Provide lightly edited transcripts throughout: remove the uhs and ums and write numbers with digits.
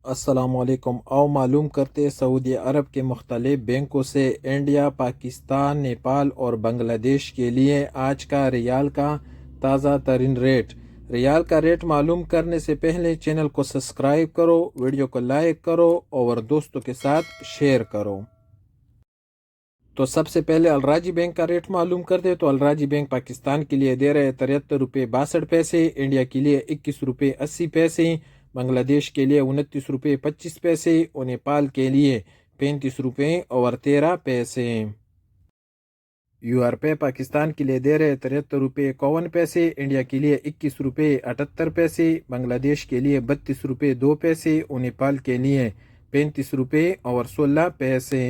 السلام علیکم۔ آؤ معلوم کرتے سعودی عرب کے مختلف بینکوں سے انڈیا، پاکستان، نیپال اور بنگلہ دیش کے لیے آج کا ریال کا تازہ ترین ریٹ۔ ریال کا ریٹ معلوم کرنے سے پہلے چینل کو سبسکرائب کرو، ویڈیو کو لائک کرو اور دوستوں کے ساتھ شیئر کرو۔ تو سب سے پہلے الراجی بینک کا ریٹ معلوم کرتے تو الراجی بینک پاکستان کے لیے دے رہے 73 روپے 62 پیسے، انڈیا کے لیے 21 روپے 80 پیسے، بنگلہ دیش کے لیے 29 روپے 25 پیسے اور نیپال کے لیے 35 روپے اور 13 پیسے۔ یو آر پے پاکستان کے لیے دے رہے 73 روپے 51 پیسے، انڈیا کے لیے 21 روپے 78 پیسے، بنگلہ دیش کے لیے 32 روپے 2 پیسے اور نیپال کے لیے 35 روپے اور 16 پیسے۔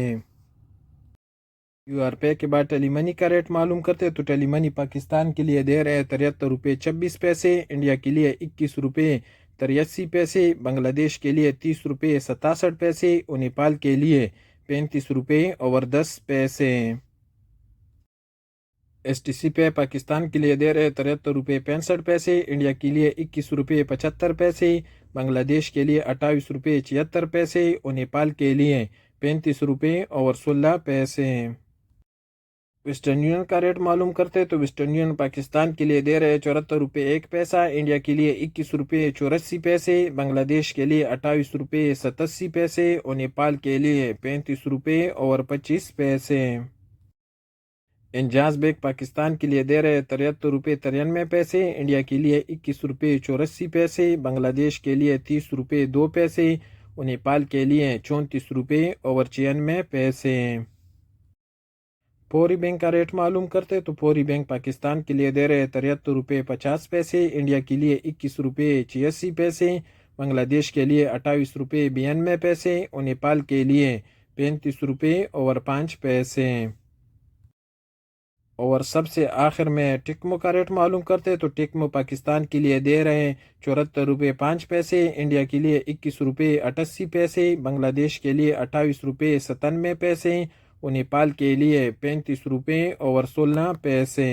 یو آر پے کے بعد ٹیلی منی کا ریٹ معلوم کرتے تو ٹیلی منی پاکستان کے لیے دے رہے 73 روپے 26 پیسے، انڈیا کے لیے 21 روپے 83 پیسے، بنگلہ دیش کے لیے 30 روپے 67 پیسے اور نیپال کے لیے 35 روپے اور 10 پیسے۔ ایس ٹی سی پے پاکستان کے لیے دے رہے 73 روپے 65 پیسے، انڈیا کے لیے 21 روپے 75 پیسے، بنگلہ دیش کے لیے 28 روپے 76 پیسے اور نیپال کے لیے 35 روپے اور 16 پیسے۔ ویسٹرن یونین کا ریٹ معلوم کرتے تو ویسٹرن یونین پاکستان کے لیے دے رہے 74 روپے 1 پیسہ، انڈیا کے لیے 21 روپے 84 پیسے، بنگلہ دیش کے لیے 28 روپے 87 پیسے اور نیپال کے لیے 35 روپے اور 25 پیسے۔ انجاز بینک پاکستان کے لیے دے رہے 73 روپے 93 پیسے، انڈیا کے لیے 21 روپے 84 پیسے، بنگلہ دیش کے لیے 30 روپے 2 پیسے اور نیپال کے لیے 34 روپے اور 96 پیسے۔ فوری بینک کا ریٹ معلوم کرتے تو فوری بینک پاکستان کے لیے دے رہے 73 روپے 50 پیسے، انڈیا کے لیے 21 روپے 86 پیسے، بنگلہ دیش کے لیے 28 روپے 92 پیسے اور نیپال کے لیے 35 روپے اور 5 پیسے۔ اور سب سے آخر میں ٹکمو کا ریٹ معلوم کرتے تو ٹکمو پاکستان کے لیے دے رہے 74 روپے 5 پیسے، انڈیا کے لیے 21 روپے 88 پیسے، بنگلہ دیش کے لیے 28 روپے 97 پیسے اور نیپال کے لیے 35 روپے اور 16 پیسے۔